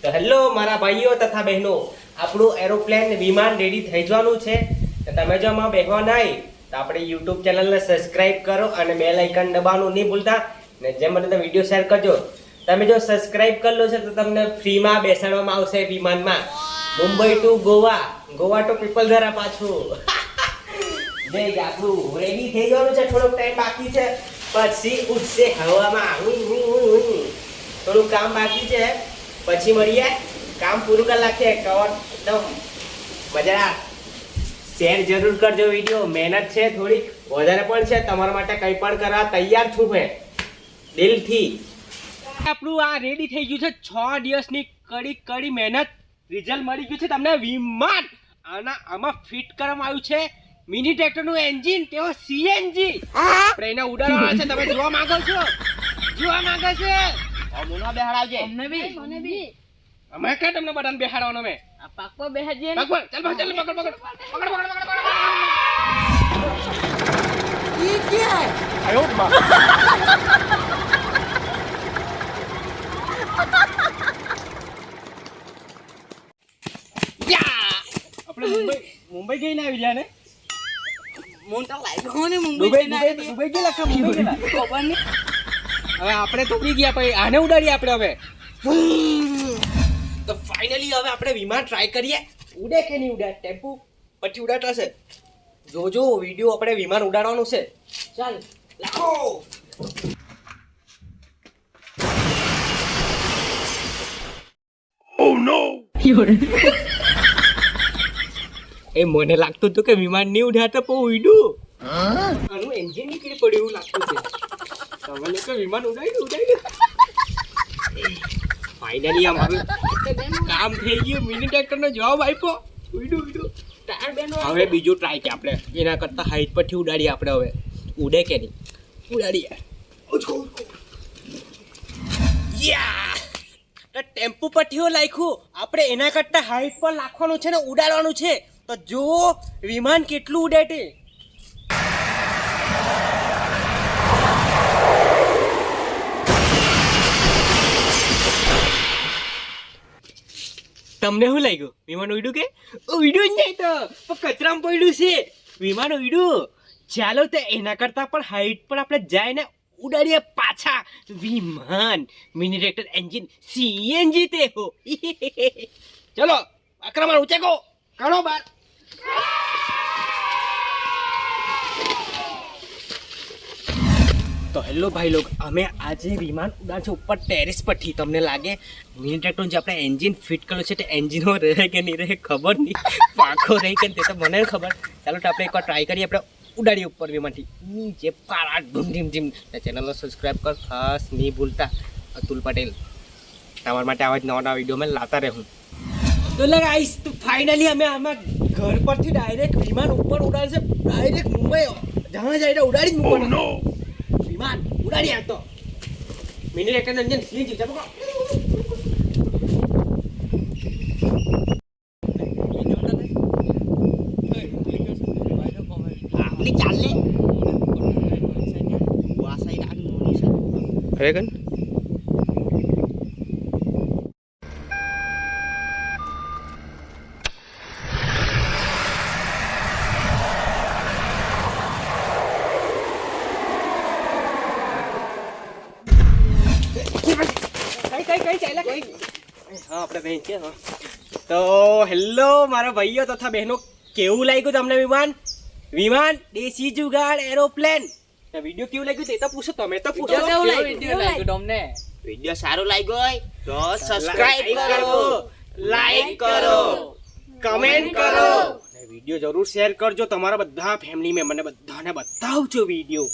તો હેલો મારા ભાઈઓ તથા બહેનો, આપણું એરોપ્લેન વિમાન રેડી થઈ જવાનું છે. તો તમે જો આમાં બેહવા નહીં તો આપણે YouTube ચેનલને સબસ્ક્રાઇબ કરો અને બેલ આઇકન દબાવવાનું નહીં ભૂલતા. ને જેમ બને તો વિડીયો શેર કરજો. તમે જો સબસ્ક્રાઇબ કરેલો છે તો તમને ફ્રીમાં બેસાડવામાં આવશે વિમાનમાં મુંબઈ ટુ ગોવા, ગોવા ટુ પીપલધરા પાછું. જે આપણું રેડી થઈ જવાનું છે, થોડોક ટાઈમ બાકી છે, પછી ઉડશે હવામાં. થોડું કામ બાકી છે, પછી મળીએ. કામ પૂરું કરી નાખીએ. કવર એકદમ મજા. શેર જરૂર કરજો વિડીયો. મહેનત છે થોડીક વધારે પણ છે, તમારા માટે કંઈ પણ કરવા તૈયાર છું મેં દિલથી. આપણું આ રેડી થઈ ગયું છે. 6 દિવસની કડી મહેનત, રિઝલ્ટ મળી ગયું છે તમને. વિમાન આમાં ફિટ કરવામાં આવ્યું છે મિની ટ્રેક્ટરનું એન્જિન, તેઓ સીએનજી. આપણે એને ઉડાડવાના છે. તમે જોવા માંગો છો? જોવા માંગે છે? અમને બેહાડાવજે. મને બી અમે કે તમને બધાને બેહાડવાનો મેં. આ પાક પર બેહજે. પકડ, ચાલ પકડ, પકડ. ઈ કે આયો બા. યા! આપણે મુંબઈ જઈને આવી ગયા ને. મોન તો લાગ્યો ને મુંબઈ દુબઈ ગયેલા કે મુંબઈ ગયેલા? ખબર નહીં. હવે આપણે તો ઉડી ગયા, પછી આને ઉડાડીએ આપણે હવે. તો ફાઇનલી હવે આપણે વિમાન ટ્રાય કરીએ. ઉડે કે નહીં ઉડે? ટેમ્પો પછી ઉડાડતા છે. જોજો વિડીયો, આપણે વિમાન ઉડાડવાનું છે. ચાલ લાખો. ઓ નો. એ મને લાગતું હતું કે વિમાન નહીં ઉડાડતા, પણ ઉડ્યું. આનું એન્જિન નીકળી પડ્યું એવું લાગતું છે. તમે લોકો વિમાન ઉડાડ્યું. ફાઇનલી અમારું કામ થઈ ગયું. મિની ટ્રેક્ટરનો જવાબ આપ્યો. ઉડ્યું. હવે બીજું ટ્રાય કે આપણે એના કરતા હાઈટ પરથી ઉડાડીએ. આપણે હવે ઉડે કે નહીં ઉડાડીએ. ટેમ્પો પરથી લાખ્યું. આપણે એના કરતા હાઈટ પર લાખવાનું છે ને ઉડાડવાનું છે. તો જો વિમાન કેટલું ઉડે તે. તમને શું લાગ્યું? વિમાન ઉડ્યું કે? ઉડ્યું જ નહીં તો કચરામાં પડ્યું છે. વિમાન ઉડ્યું. ચાલો તો એના કરતા પણ હાઈટ પર આપણે જઈને ઉડાડીએ પાછા વિમાન. મિની ટ્રેક્ટર એન્જિન સીએનજી તે હો. ચલો આક્રમણ ઉચેકો કરો બાર. તો હેલો ભાઈ લોગ, અમે આજે વિમાન ઉડાન છે ઉપર ટેરેસ પરથી. તમને લાગે મિની ટ્રેક્ટરનું જે આપણે એન્જિન ફિટ કર્યું છે તે એન્જિનો રહે કે નહીં રહે ખબર નહીં, પાખો રહે કે તે તો મને ખબર. ચાલો તો આપણે એકવાર ટ્રાય કરીએ. આપણે ઉડાડીએ ઉપર વિમાનથી નીચે પારા ધૂમ ધીમ ધીમ. ચેનલને સબસ્ક્રાઈબ કર ખાસ નહીં ભૂલતા. અતુલ પટેલ, તમારા માટે આવા જ નવા વિડીયો મેં લાવતા રહું. તો આઈશ તો ફાઇનલી અમે આમાં ઘર પરથી ડાયરેક્ટ વિમાન ઉપર ઉડાડે છે. ડાયરેક્ટ મુંબઈ જ્યાં જાય ઉડાડી જ મૂકવાનું. વિમાન ઉડાડી આવતો મિની ટ્રેક્ટર એન્જિન સીએનજી ચાલો. આપણી ચાલે આ સાઈડ આ મોની છે રેગન. તો હેલો મારા ભાઈઓ તથા બહેનો, કેવું લાગ્યું તમને વિમાન દેશી જુગાડ એરોપ્લેન? વિડીયો કેવું લાગ્યું તે તો પૂછો. તમે તો પૂછો વિડિયો લાગ્યો તમને. વિડીયો સારું લાગ્યો હોય તો સબસ્ક્રાઇબ કરો, લાઈક કરો, કમેન્ટ કરો અને વિડીયો જરૂર શેર કરજો. તમારા બધા ફેમિલી મેમ્બરને બધાને બતાવજો વિડીયો.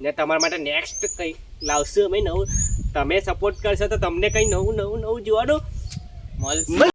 ને તમારા માટે નેક્સ્ટ કંઈ લાવશું અમે નવું. તમે સપોર્ટ કરશો તો તમને કંઈ નવું જોવાનું મળશે.